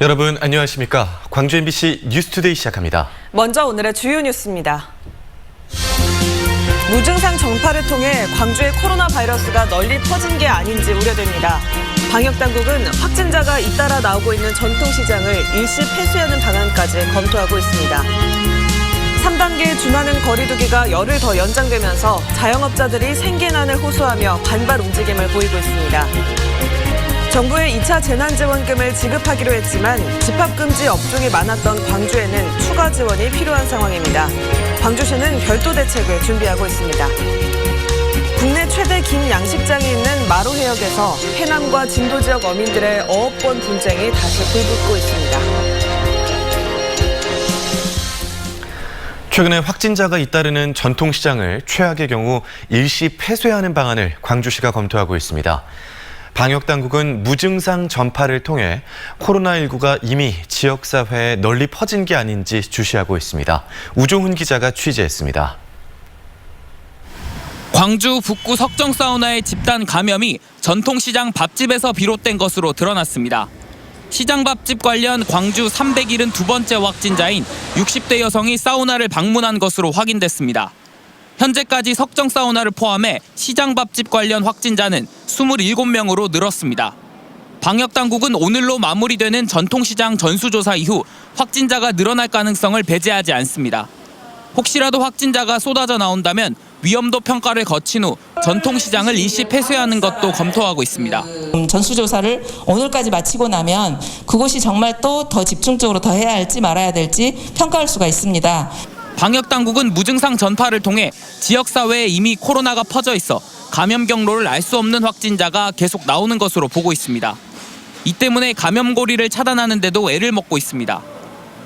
여러분 안녕하십니까? 광주 MBC 뉴스투데이 시작합니다. 먼저 오늘의 주요 뉴스입니다. 무증상 전파를 통해 광주의 코로나 바이러스가 널리 퍼진 게 아닌지 우려됩니다. 방역당국은 확진자가 잇따라 나오고 있는 전통시장을 일시 폐쇄하는 방안까지 검토하고 있습니다. 3단계 준하는 거리두기가 열흘 더 연장되면서 자영업자들이 생계난을 호소하며 반발 움직임을 보이고 있습니다. 정부의 2차 재난지원금을 지급하기로 했지만 집합금지 업종이 많았던 광주에는 추가 지원이 필요한 상황입니다. 광주시는 별도 대책을 준비하고 있습니다. 국내 최대 긴 양식장이 있는 마로해역에서 해남과 진도 지역 어민들의 어업권 분쟁이 다시 불붙고 있습니다. 최근에 확진자가 잇따르는 전통시장을 최악의 경우 일시 폐쇄하는 방안을 광주시가 검토하고 있습니다. 방역당국은 무증상 전파를 통해 코로나19가 이미 지역사회에 널리 퍼진 게 아닌지 주시하고 있습니다. 우종훈 기자가 취재했습니다. 광주 북구 석정사우나의 집단 감염이 전통시장 밥집에서 비롯된 것으로 드러났습니다. 시장 밥집 관련 광주 372번째 확진자인 60대 여성이 사우나를 방문한 것으로 확인됐습니다. 현재까지 석정사우나를 포함해 시장 밥집 관련 확진자는 27명으로 늘었습니다. 방역당국은 오늘로 마무리되는 전통시장 전수조사 이후 확진자가 늘어날 가능성을 배제하지 않습니다. 혹시라도 확진자가 쏟아져 나온다면 위험도 평가를 거친 후 전통시장을 일시 폐쇄하는 것도 검토하고 있습니다. 전수조사를 오늘까지 마치고 나면 그곳이 정말 또 더 집중적으로 더 해야 할지 말아야 될지 평가할 수가 있습니다. 방역당국은 무증상 전파를 통해 지역사회에 이미 코로나가 퍼져 있어 감염 경로를 알 수 없는 확진자가 계속 나오는 것으로 보고 있습니다. 이 때문에 감염고리를 차단하는 데도 애를 먹고 있습니다.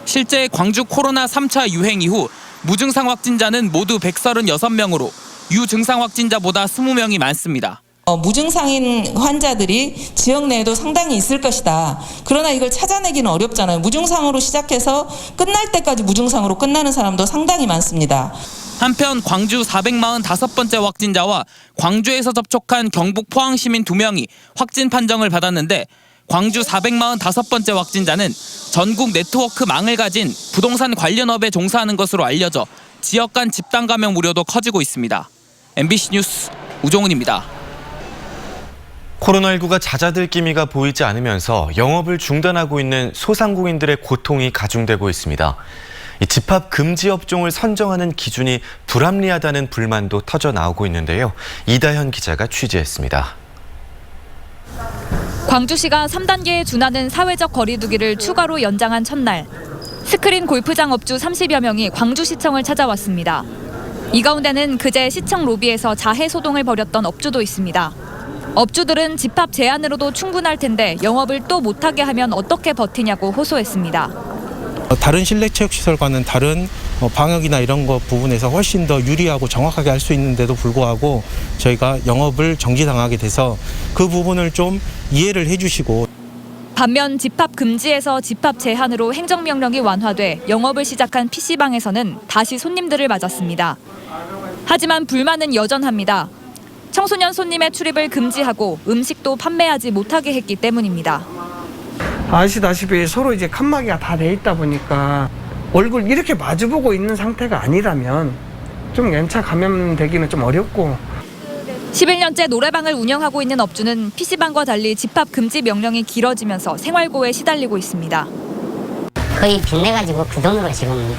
실제 광주 코로나 3차 유행 이후 무증상 확진자는 모두 136명으로 유증상 확진자보다 20명이 많습니다. 무증상인 환자들이 지역 내에도 상당히 있을 것이다. 그러나 이걸 찾아내기는 어렵잖아요. 무증상으로 시작해서 끝날 때까지 무증상으로 끝나는 사람도 상당히 많습니다. 한편 광주 445번째 확진자와 광주에서 접촉한 경북 포항 시민 2명이 확진 판정을 받았는데 광주 445번째 확진자는 전국 네트워크망을 가진 부동산 관련업에 종사하는 것으로 알려져 지역 간 집단 감염 우려도 커지고 있습니다. MBC 뉴스 우종훈입니다. 코로나19가 잦아들 기미가 보이지 않으면서 영업을 중단하고 있는 소상공인들의 고통이 가중되고 있습니다. 이 집합 금지 업종을 선정하는 기준이 불합리하다는 불만도 터져 나오고 있는데요. 이다현 기자가 취재했습니다. 광주시가 3단계에 준하는 사회적 거리두기를 추가로 연장한 첫날, 스크린 골프장 업주 30여 명이 광주시청을 찾아왔습니다. 이 가운데는 그제 시청 로비에서 자해 소동을 벌였던 업주도 있습니다. 업주들은 집합 제한으로도 충분할 텐데 영업을 또 못하게 하면 어떻게 버티냐고 호소했습니다. 다른 실내 체육시설과는 다른 방역이나 이런 것 부분에서 훨씬 더 유리하고 정확하게 할 수 있는데도 불구하고 저희가 영업을 정지당하게 돼서 그 부분을 좀 이해를 해주시고. 반면 집합 금지에서 집합 제한으로 행정명령이 완화돼 영업을 시작한 PC방에서는 다시 손님들을 맞았습니다. 하지만 불만은 여전합니다. 청소년 손님의 출입을 금지하고 음식도 판매하지 못하게 했기 때문입니다. 아시다시피 서로 이제 칸막이가 다 돼 있다 보니까 얼굴 이렇게 마주보고 있는 상태가 아니라면 좀 연차 감염되기는 좀 어렵고. 11년째 노래방을 운영하고 있는 업주는 PC방과 달리 집합 금지 명령이 길어지면서 생활고에 시달리고 있습니다. 거의 빚내가지고 그 돈으로 지금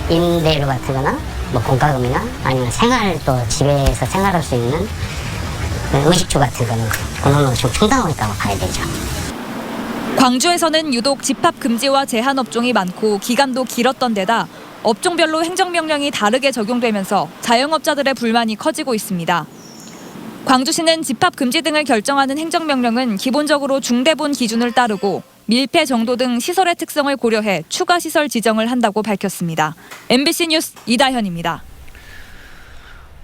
임대료 같거나 뭐 공과금이나 아니면 생활도 집에서 생활할 수 있는 음식주 같은 거는 그걸로 좀 충당하고 있다고 봐야 되죠. 광주에서는 유독 집합 금지와 제한 업종이 많고 기간도 길었던 데다 업종별로 행정명령이 다르게 적용되면서 자영업자들의 불만이 커지고 있습니다. 광주시는 집합 금지 등을 결정하는 행정명령은 기본적으로 중대본 기준을 따르고 밀폐 정도 등 시설의 특성을 고려해 추가 시설 지정을 한다고 밝혔습니다. MBC 뉴스 이다현입니다.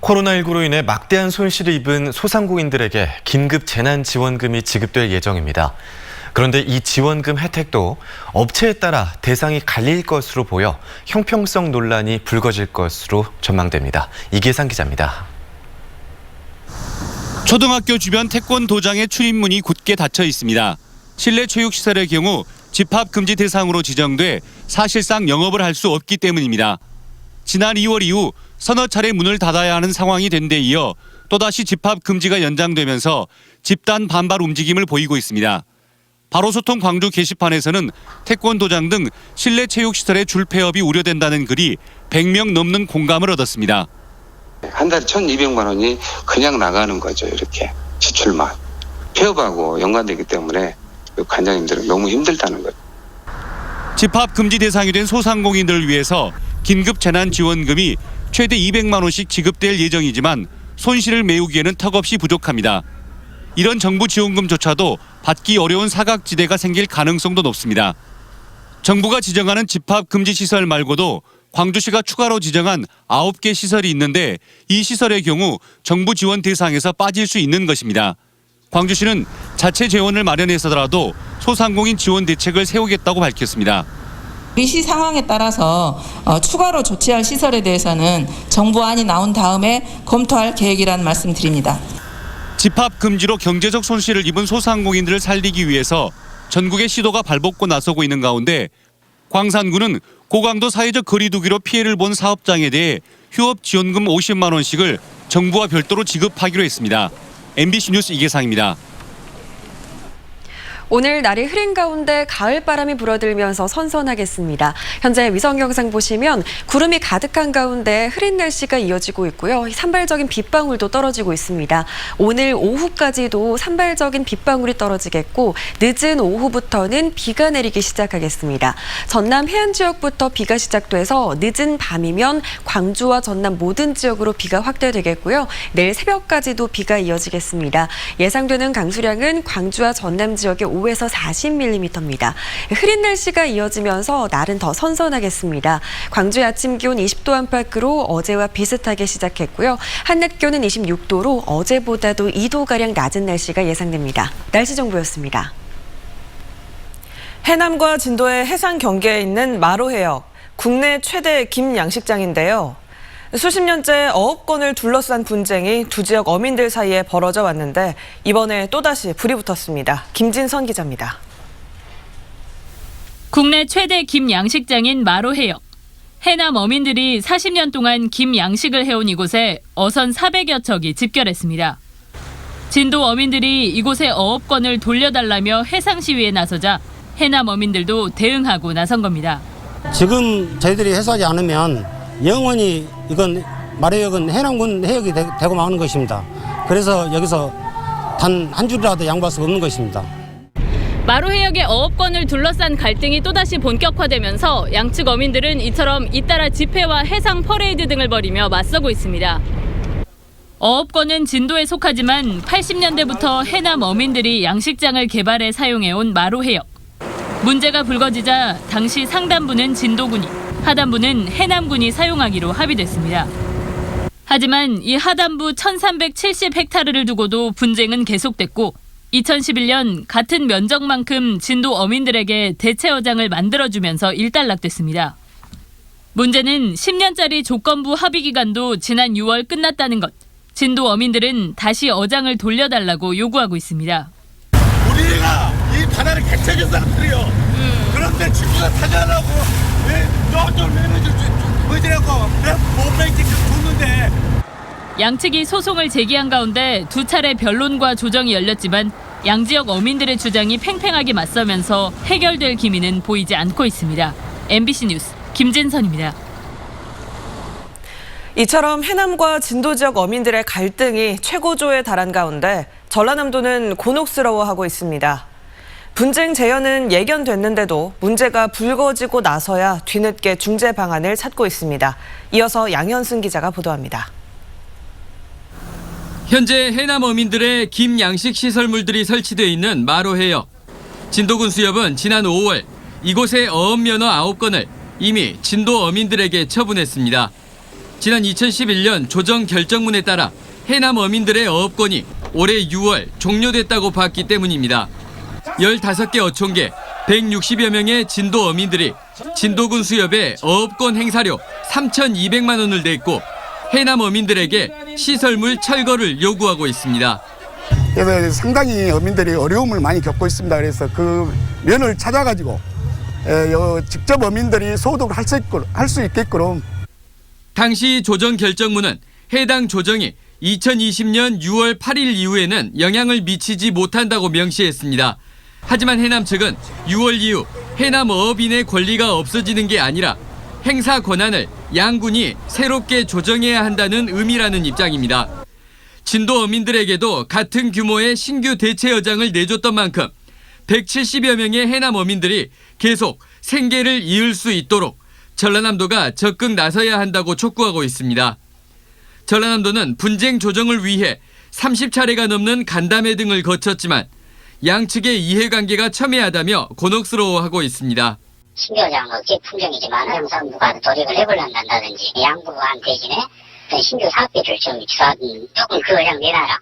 코로나19로 인해 막대한 손실을 입은 소상공인들에게 긴급 재난지원금이 지급될 예정입니다. 그런데 이 지원금 혜택도 업체에 따라 대상이 갈릴 것으로 보여 형평성 논란이 불거질 것으로 전망됩니다. 이계상 기자입니다. 초등학교 주변 태권도장의 출입문이 굳게 닫혀 있습니다. 실내 체육시설의 경우 집합금지 대상으로 지정돼 사실상 영업을 할 수 없기 때문입니다. 지난 2월 이후 서너 차례 문을 닫아야 하는 상황이 된 데 이어 또다시 집합금지가 연장되면서 집단 반발 움직임을 보이고 있습니다. 바로소통 광주 게시판에서는 태권도장 등 실내 체육시설의 줄 폐업이 우려된다는 글이 100명 넘는 공감을 얻었습니다. 한 달에 1,200만 원이 그냥 나가는 거죠. 이렇게 지출만. 폐업하고 연관되기 때문에 관장님들은 너무 힘들다는 거죠. 집합금지 대상이 된 소상공인들을 위해서 긴급재난지원금이 최대 200만 원씩 지급될 예정이지만 손실을 메우기에는 턱없이 부족합니다. 이런 정부 지원금조차도 받기 어려운 사각지대가 생길 가능성도 높습니다. 정부가 지정하는 집합금지 시설 말고도 광주시가 추가로 지정한 9개 시설이 있는데 이 시설의 경우 정부 지원 대상에서 빠질 수 있는 것입니다. 광주시는 자체 재원을 마련해서라도 소상공인 지원 대책을 세우겠다고 밝혔습니다. 우리 시 상황에 따라서 추가로 조치할 시설에 대해서는 정부안이 나온 다음에 검토할 계획이라는 말씀 드립니다. 집합금지로 경제적 손실을 입은 소상공인들을 살리기 위해서 전국의 시도가 발벗고 나서고 있는 가운데 광산구는 고강도 사회적 거리두기로 피해를 본 사업장에 대해 휴업 지원금 50만 원씩을 정부와 별도로 지급하기로 했습니다. MBC 뉴스 이계상입니다. 오늘 날이 흐린 가운데 가을바람이 불어들면서 선선하겠습니다. 현재 위성 영상 보시면 구름이 가득한 가운데 흐린 날씨가 이어지고 있고요. 산발적인 빗방울도 떨어지고 있습니다. 오늘 오후까지도 산발적인 빗방울이 떨어지겠고 늦은 오후부터는 비가 내리기 시작하겠습니다. 전남 해안 지역부터 비가 시작돼서 늦은 밤이면 광주와 전남 모든 지역으로 비가 확대되겠고요. 내일 새벽까지도 비가 이어지겠습니다. 예상되는 강수량은 광주와 전남 지역에 5에서 40mm입니다. 흐린 날씨가 이어지면서 날은 더 선선하겠습니다. 광주의 아침 기온 20도 안팎으로 어제와 비슷하게 시작했고요. 한낮 기온은 26도로 어제보다도 2도가량 낮은 날씨가 예상됩니다. 날씨 정보였습니다. 해남과 진도의 해상 경계에 있는 마로해역, 국내 최대 김양식장인데요. 수십 년째 어업권을 둘러싼 분쟁이 두 지역 어민들 사이에 벌어져 왔는데 이번에 또다시 불이 붙었습니다. 김진선 기자입니다. 국내 최대 김양식장인 마로해역. 해남 어민들이 40년 동안 김양식을 해온 이곳에 어선 400여 척이 집결했습니다. 진도 어민들이 이곳의 어업권을 돌려달라며 해상 시위에 나서자 해남 어민들도 대응하고 나선 겁니다. 지금 저희들이 해소하지 않으면 영원히 이건 마로해역은 해남군 해역이 되고 마는 것입니다. 그래서 여기서 단 한 줄이라도 양보할 수가 없는 것입니다. 마로해역의 어업권을 둘러싼 갈등이 또다시 본격화되면서 양측 어민들은 이처럼 잇따라 집회와 해상 퍼레이드 등을 벌이며 맞서고 있습니다. 어업권은 진도에 속하지만 80년대부터 해남 어민들이 양식장을 개발해 사용해온 마로해역. 문제가 불거지자 당시 상단부는 진도군이, 하단부는 해남군이 사용하기로 합의됐습니다. 하지만 이 하단부 1370헥타르를 두고도 분쟁은 계속됐고 2011년 같은 면적만큼 진도 어민들에게 대체어장을 만들어주면서 일단락됐습니다. 문제는 10년짜리 조건부 합의 기간도 지난 6월 끝났다는 것. 진도 어민들은 다시 어장을 돌려달라고 요구하고 있습니다. 우리가 이 바다를 개척한 사람들이요. 그런데 친구가 타자라고 너좀 해주지 내가 못백지 줬는데. 양측이 소송을 제기한 가운데 두 차례 변론과 조정이 열렸지만 양지역 어민들의 주장이 팽팽하게 맞서면서 해결될 기미는 보이지 않고 있습니다. MBC 뉴스 김진선입니다. 이처럼 해남과 진도 지역 어민들의 갈등이 최고조에 달한 가운데 전라남도는 곤혹스러워하고 있습니다. 분쟁 재현은 예견됐는데도 문제가 불거지고 나서야 뒤늦게 중재 방안을 찾고 있습니다. 이어서 양현승 기자가 보도합니다. 현재 해남 어민들의 김양식 시설물들이 설치되어 있는 마로해역. 진도군 수협은 지난 5월 이곳의 어업면허 9건을 이미 진도 어민들에게 처분했습니다. 지난 2011년 조정 결정문에 따라 해남 어민들의 어업권이 올해 6월 종료됐다고 봤기 때문입니다. 15개 어촌계 160여 명의 진도 어민들이 진도군 수협에 어업권 행사료 3,200만 원을 냈고 해남 어민들에게 시설물 철거를 요구하고 있습니다. 그래서 상당히 어민들이 어려움을 많이 겪고 있습니다. 그래서 그 면을 찾아가지고 직접 어민들이 소득을 할 수 있게끔. 당시 조정 결정문은 해당 조정이 2020년 6월 8일 이후에는 영향을 미치지 못한다고 명시했습니다. 하지만 해남 측은 6월 이후 해남 어업인의 권리가 없어지는 게 아니라 행사 권한을 양군이 새롭게 조정해야 한다는 의미라는 입장입니다. 진도 어민들에게도 같은 규모의 신규 대체 여장을 내줬던 만큼 170여 명의 해남 어민들이 계속 생계를 이을 수 있도록 전라남도가 적극 나서야 한다고 촉구하고 있습니다. 전라남도는 분쟁 조정을 위해 30차례가 넘는 간담회 등을 거쳤지만 양측의 이해관계가 첨예하다며 곤혹스러워하고 있습니다. 신규여장 억제 풍경이지만 항상 누가 도력을 해볼란다든지 양부한 대신에 신규 사업비를 좀 조금 그 여장 내놔라.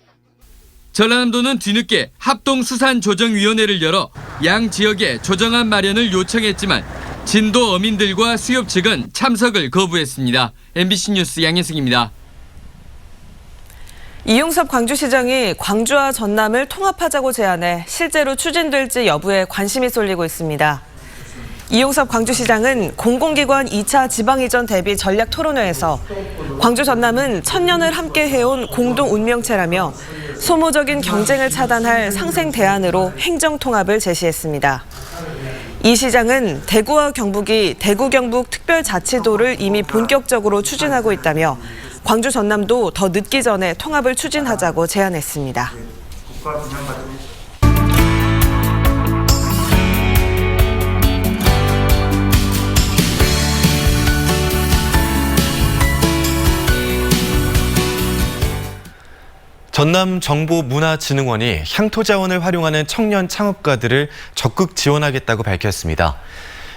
전라남도는 뒤늦게 합동수산조정위원회를 열어 양 지역의 조정안 마련을 요청했지만 진도 어민들과 수협 측은 참석을 거부했습니다. MBC 뉴스 양혜승입니다. 이용섭 광주시장이 광주와 전남을 통합하자고 제안해 실제로 추진될지 여부에 관심이 쏠리고 있습니다. 이용섭 광주시장은 공공기관 2차 지방이전 대비 전략 토론회에서 광주 전남은 천년을 함께 해온 공동 운명체라며 소모적인 경쟁을 차단할 상생 대안으로 행정 통합을 제시했습니다. 이 시장은 대구와 경북이 대구 경북 특별자치도를 이미 본격적으로 추진하고 있다며 광주 전남도 더 늦기 전에 통합을 추진하자고 제안했습니다. 전남정보문화진흥원이 향토 자원을 활용하는 청년 창업가들을 적극 지원하겠다고 밝혔습니다.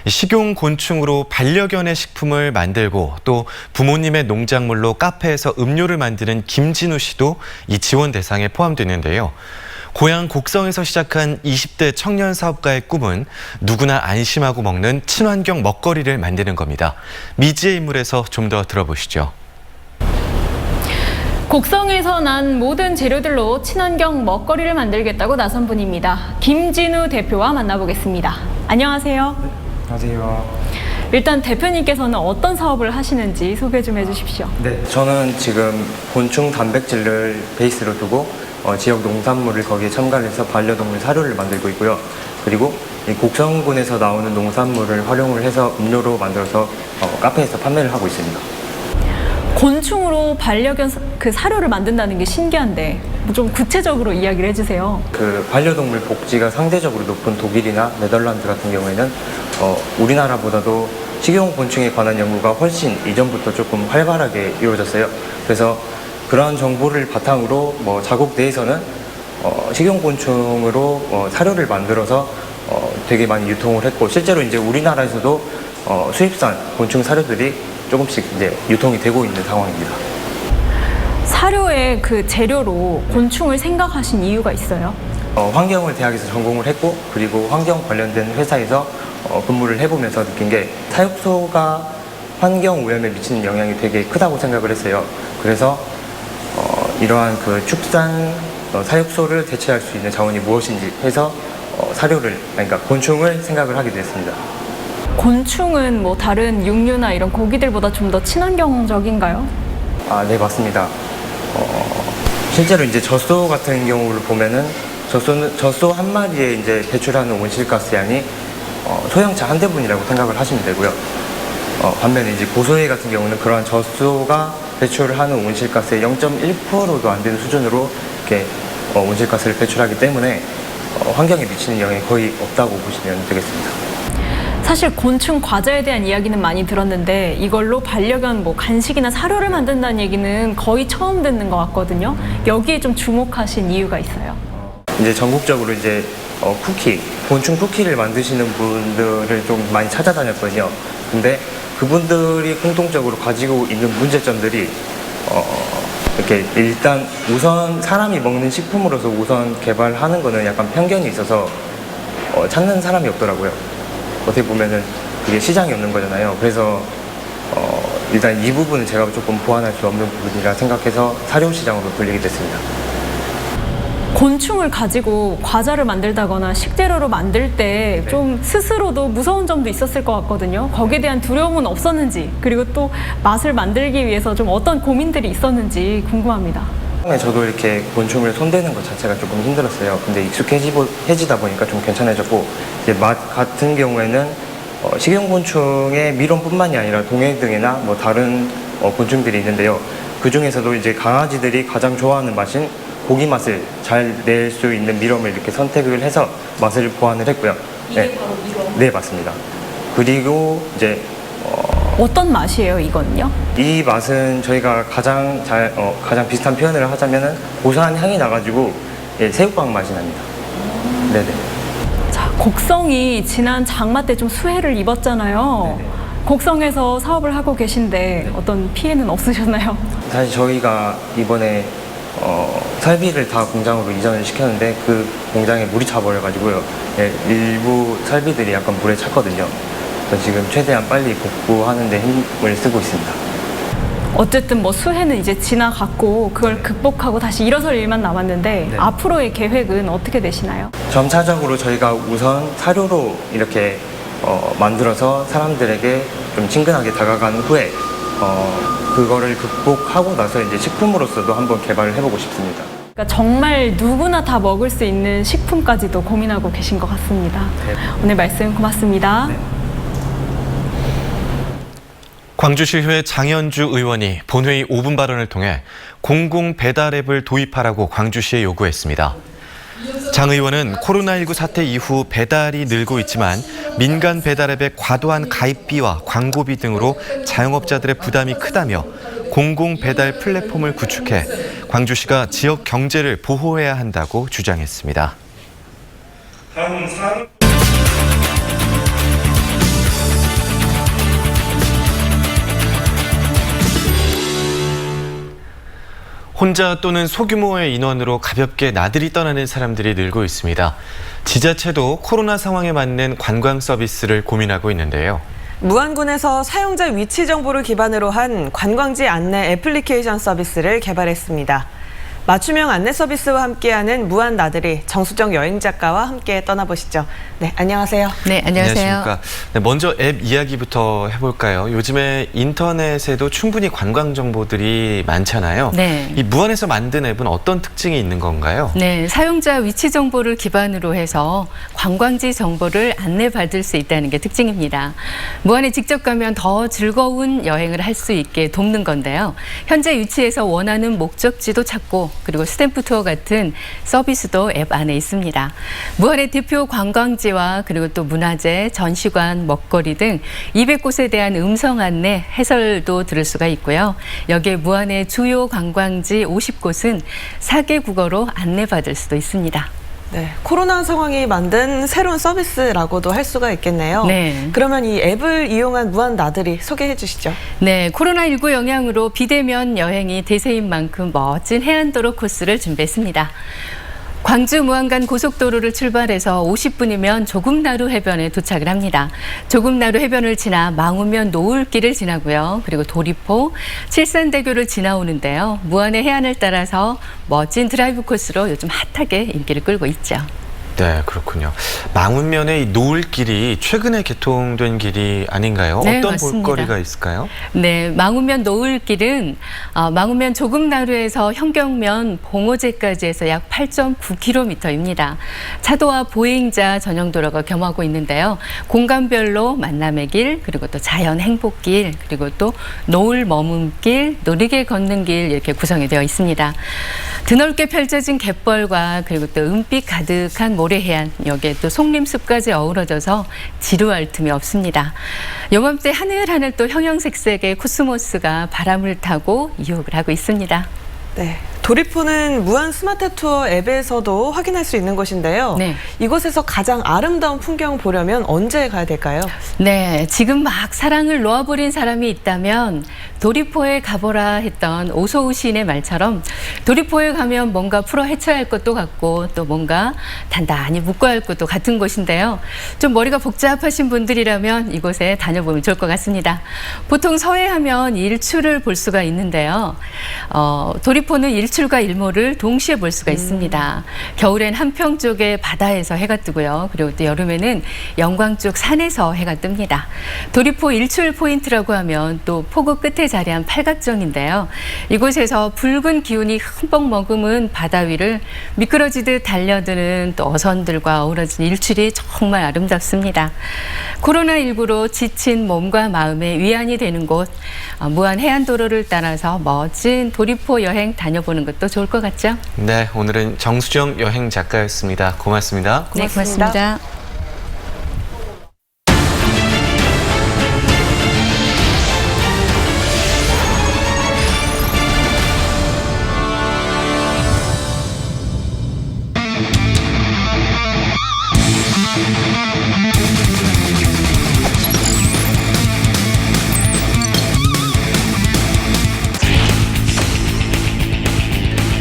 식용곤충으로 반려견의 식품을 만들고 또 부모님의 농작물로 카페에서 음료를 만드는 김진우 씨도 이 지원 대상에 포함되는데요. 고향 곡성에서 시작한 20대 청년 사업가의 꿈은 누구나 안심하고 먹는 친환경 먹거리를 만드는 겁니다. 미지의 인물에서 좀 더 들어보시죠. 곡성에서 난 모든 재료들로 친환경 먹거리를 만들겠다고 나선 분입니다. 김진우 대표와 만나보겠습니다. 안녕하세요. 안녕하세요. 일단 대표님께서는 어떤 사업을 하시는지 소개 좀 해주십시오. 네, 저는 지금 곤충 단백질을 베이스로 두고 지역 농산물을 거기에 첨가해서 반려동물 사료를 만들고 있고요. 그리고 이 곡성군에서 나오는 농산물을 활용을 해서 음료로 만들어서 카페에서 판매를 하고 있습니다. 곤충으로 반려견 그 사료를 만든다는 게 신기한데 좀 구체적으로 이야기를 해주세요. 그 반려동물 복지가 상대적으로 높은 독일이나 네덜란드 같은 경우에는 우리나라보다도 식용곤충에 관한 연구가 훨씬 이전부터 조금 활발하게 이루어졌어요. 그래서 그러한 정보를 바탕으로 자국 내에서는 식용곤충으로 사료를 만들어서 되게 많이 유통을 했고 실제로 이제 우리나라에서도 수입산 곤충 사료들이 조금씩 이제 유통이 되고 있는 상황입니다. 사료의 그 재료로 곤충을 생각하신 이유가 있어요? 환경을 대학에서 전공을 했고 그리고 환경 관련된 회사에서 근무를 해보면서 느낀 게 사육소가 환경 오염에 미치는 영향이 되게 크다고 생각을 했어요. 그래서 이러한 그 축산 사육소를 대체할 수 있는 자원이 무엇인지 해서 그러니까 곤충을 생각을 하게 됐습니다. 곤충은 뭐 다른 육류나 이런 고기들보다 좀 더 친환경적인가요? 네, 맞습니다. 실제로 이제 젖소 같은 경우를 보면은 젖소 한 마리에 이제 배출하는 온실가스 양이 소형차 한 대분이라고 생각을 하시면 되고요. 반면에 이제 고소해 같은 경우는 그러한 젖소가 배출하는 온실가스의 0.1%도 안 되는 수준으로 이렇게 온실가스를 배출하기 때문에 환경에 미치는 영향이 거의 없다고 보시면 되겠습니다. 사실 곤충 과자에 대한 이야기는 많이 들었는데 이걸로 반려견 간식이나 사료를 만든다는 얘기는 거의 처음 듣는 것 같거든요. 여기에 좀 주목하신 이유가 있어요. 이제 전국적으로 이제 곤충 쿠키를 만드시는 분들을 좀 많이 찾아다녔거든요. 근데 그분들이 공통적으로 가지고 있는 문제점들이 이렇게 일단 우선 사람이 먹는 식품으로서 우선 개발하는 거는 약간 편견이 있어서 찾는 사람이 없더라고요. 어떻게 보면은 그게 시장이 없는 거잖아요. 그래서 일단 이 부분은 제가 조금 보완할 수 없는 부분이라 생각해서 사료 시장으로 돌리게 됐습니다. 곤충을 가지고 과자를 만들다거나 식재료로 만들 때 좀 스스로도 무서운 점도 있었을 것 같거든요. 거기에 대한 두려움은 없었는지, 그리고 또 맛을 만들기 위해서 좀 어떤 고민들이 있었는지 궁금합니다. 처음에 저도 이렇게 곤충을 손대는 것 자체가 조금 힘들었어요. 근데 익숙해지다 보니까 좀 괜찮아졌고, 이제 맛 같은 경우에는 식용곤충의 미론뿐만이 아니라 동해등이나 뭐 다른 곤충들이 있는데요. 그 중에서도 이제 강아지들이 가장 좋아하는 맛인 고기 맛을 잘 낼 수 있는 미럼을 이렇게 선택을 해서 맛을 보완을 했고요. 네, 바로 미럼? 네, 맞습니다. 그리고 이제 어떤 맛이에요, 이건요? 이 맛은 저희가 가장 비슷한 표현을 하자면은 고소한 향이 나가지고 새우깡 맛이 납니다. 네네. 자, 곡성이 지난 장마 때 좀 수해를 입었잖아요. 네네. 곡성에서 사업을 하고 계신데 어떤 피해는 없으셨나요? 사실 저희가 이번에 설비를 다 공장으로 이전을 시켰는데 그 공장에 물이 차버려가지고요. 일부 설비들이 약간 물에 찼거든요. 그래서 지금 최대한 빨리 복구하는 데 힘을 쓰고 있습니다. 어쨌든 뭐 수해는 이제 지나갔고 그걸 극복하고 다시 일어설 일만 남았는데 앞으로의 계획은 어떻게 되시나요? 점차적으로 저희가 우선 사료로 이렇게 만들어서 사람들에게 좀 친근하게 다가간 후에 그거를 극복하고 나서 이제 식품으로서도 한번 개발을 해보고 싶습니다. 그러니까 정말 누구나 다 먹을 수 있는 식품까지도 고민하고 계신 것 같습니다. 네. 오늘 말씀 고맙습니다. 네. 광주시의회 장현주 의원이 본회의 5분 발언을 통해 공공 배달 앱을 도입하라고 광주시에 요구했습니다. 장 의원은 코로나19 사태 이후 배달이 늘고 있지만 민간 배달 앱의 과도한 가입비와 광고비 등으로 자영업자들의 부담이 크다며 공공 배달 플랫폼을 구축해 광주시가 지역 경제를 보호해야 한다고 주장했습니다. 혼자 또는 소규모의 인원으로 가볍게 나들이 떠나는 사람들이 늘고 있습니다. 지자체도 코로나 상황에 맞는 관광 서비스를 고민하고 있는데요. 무안군에서 사용자 위치 정보를 기반으로 한 관광지 안내 애플리케이션 서비스를 개발했습니다. 맞춤형 안내 서비스와 함께하는 무안 나들이 정수정 여행작가와 함께 떠나보시죠. 네, 안녕하세요. 네, 안녕하세요. 안녕하십니까. 네, 먼저 앱 이야기부터 해볼까요? 요즘에 인터넷에도 충분히 관광 정보들이 많잖아요. 네. 이 무안에서 만든 앱은 어떤 특징이 있는 건가요? 네, 사용자 위치 정보를 기반으로 해서 관광지 정보를 안내받을 수 있다는 게 특징입니다. 무안에 직접 가면 더 즐거운 여행을 할 수 있게 돕는 건데요. 현재 위치에서 원하는 목적지도 찾고 그리고 스탬프 투어 같은 서비스도 앱 안에 있습니다. 무안의 대표 관광지와 그리고 또 문화재, 전시관, 먹거리 등 200곳에 대한 음성 안내, 해설도 들을 수가 있고요. 여기에 무안의 주요 관광지 50곳은 4개 국어로 안내받을 수도 있습니다. 네, 코로나 상황이 만든 새로운 서비스라고도 할 수가 있겠네요. 네. 그러면 이 앱을 이용한 무안 나들이 소개해 주시죠. 네, 코로나19 영향으로 비대면 여행이 대세인 만큼 멋진 해안도로 코스를 준비했습니다. 광주 무안간 고속도로를 출발해서 50분이면 조금나루 해변에 도착을 합니다. 조금나루 해변을 지나 망우면 노을길을 지나고요. 그리고 도리포, 칠산대교를 지나오는데요. 무안의 해안을 따라서 멋진 드라이브 코스로 요즘 핫하게 인기를 끌고 있죠. 네, 그렇군요. 망운면의 이 노을길이 최근에 개통된 길이 아닌가요? 네, 어떤 맞습니다. 볼거리가 있을까요? 네, 망우면 노을길은 망우면 조금나루에서 현경면 봉오제까지 해서 약 8.9km입니다. 차도와 보행자 전용 도로가 겸하고 있는데요. 공간별로 만남의 길, 그리고 또 자연 행복길, 그리고 또 노을 머문길, 느리게 걷는 길 이렇게 구성이 되어 있습니다. 드넓게 펼쳐진 갯벌과 그리고 또 은빛 가득한 모래해안, 여기에 또 송림숲까지 어우러져서 지루할 틈이 없습니다. 요맘때 하늘하늘 또 형형색색의 코스모스가 바람을 타고 유혹을 하고 있습니다. 네, 도리포는 무안 스마트 투어 앱에서도 확인할 수 있는 곳인데요. 네. 이곳에서 가장 아름다운 풍경 보려면 언제 가야 될까요? 네, 지금 막 사랑을 놓아버린 사람이 있다면 도리포에 가보라 했던 오소우 시인의 말처럼 도리포에 가면 뭔가 풀어 헤쳐야 할 것도 같고 또 뭔가 단단히 묶어야 할 것도 같은 곳인데요. 좀 머리가 복잡하신 분들이라면 이곳에 다녀보면 좋을 것 같습니다. 보통 서해하면 일출을 볼 수가 있는데요. 도리포는 일출 일출과 일몰을 동시에 볼 수가 있습니다. 겨울엔 한평 쪽의 바다에서 해가 뜨고요. 그리고 또 여름에는 영광 쪽 산에서 해가 뜹니다. 도리포 일출 포인트라고 하면 또 포구 끝에 자리한 팔각정인데요. 이곳에서 붉은 기운이 흠뻑 머금은 바다 위를 미끄러지듯 달려드는 또 어선들과 어우러진 일출이 정말 아름답습니다. 코로나19로 지친 몸과 마음에 위안이 되는 곳, 무한 해안도로를 따라서 멋진 도리포 여행 다녀보는 것도 좋을 것 같죠? 네, 오늘은 정수정 여행 작가였습니다. 고맙습니다. 네, 고맙습니다.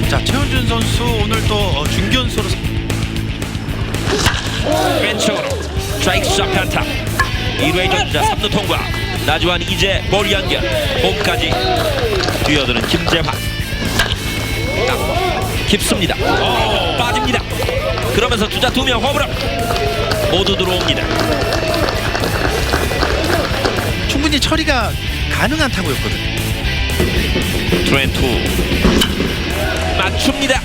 자, 최원준 선수 오늘 또 중견수로 왼쪽으로 스트라이크 샷 편타 1회 전자 3루 통과. 나주환 이제 볼 연결 홈까지 뛰어드는 김재환 깊습니다. 빠집니다. 그러면서 주자 2명 홈으로 모두 들어옵니다. 충분히 처리가 가능한 타구였거든요. 트렌투 맞춥니다.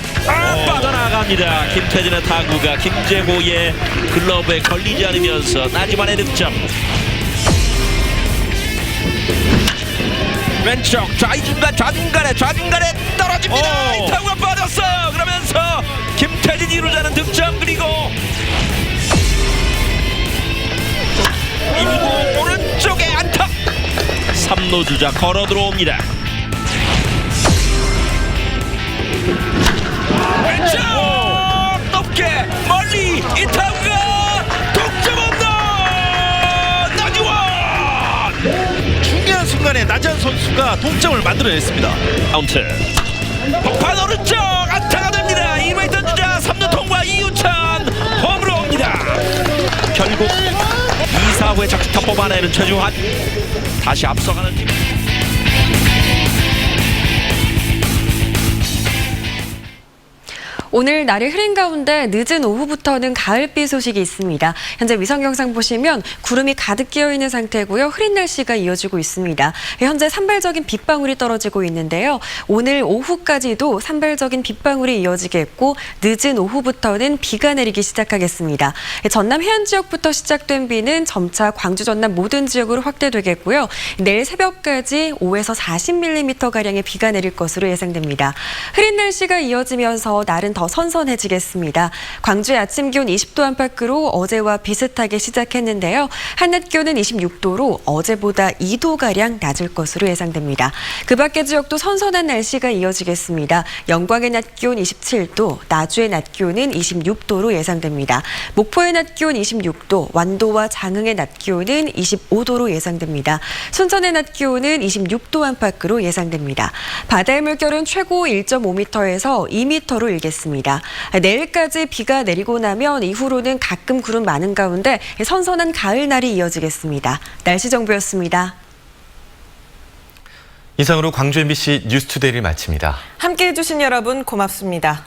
빠져나갑니다. 김태진의 타구가 김재호의 글러브에 걸리지 않으면서 나지만의 득점. 왼쪽 좌중간에 떨어집니다. 이 타구가 빠졌어요. 그러면서 김태진이 이루자는 득점. 그리고 1구 오른쪽에 안타. 3루 주자 걸어 들어옵니다. 왼쪽 높게 멀리 이 타구가 동점 홈런. 나주환 중요한 순간에 나지환 선수가 동점을 만들어냈습니다. 카운트 폭판 오른쪽 안타가 됩니다. 2루 있던 주자 3루 통과. 이우찬 홈으로 옵니다. 결국 2, 4후에 적시타 뽑아내는 최주환. 다시 앞서가는 팀. 오늘 날이 흐린 가운데 늦은 오후부터는 가을비 소식이 있습니다. 현재 위성 영상 보시면 구름이 가득 끼어있는 상태고요. 흐린 날씨가 이어지고 있습니다. 현재 산발적인 빗방울이 떨어지고 있는데요. 오늘 오후까지도 산발적인 빗방울이 이어지겠고 늦은 오후부터는 비가 내리기 시작하겠습니다. 전남 해안 지역부터 시작된 비는 점차 광주 전남 모든 지역으로 확대되겠고요. 내일 새벽까지 5에서 40mm가량의 비가 내릴 것으로 예상됩니다. 흐린 날씨가 이어지면서 날은 더 선선해지겠습니다. 광주의 아침 기온 20도 안팎으로 어제와 비슷하게 시작했는데요. 한낮 기온은 26도로 어제보다 2도가량 낮을 것으로 예상됩니다. 그 밖의 지역도 선선한 날씨가 이어지겠습니다. 영광의 낮 기온 27도, 나주의 낮 기온은 26도로 예상됩니다. 목포의 낮 기온 26도, 완도와 장흥의 낮 기온은 25도로 예상됩니다. 순천의 낮 기온은 26도 안팎으로 예상됩니다. 바다의 물결은 최고 1.5m에서 2m로 일겠습니다. 내일까지 비가 내리고 나면 이후로는 가끔 구름 많은 가운데 선선한 가을 날이 이어지겠습니다. 날씨 정보였습니다. 이상으로 광주 MBC 뉴스투데이를 마칩니다. 함께해 주신 여러분 고맙습니다.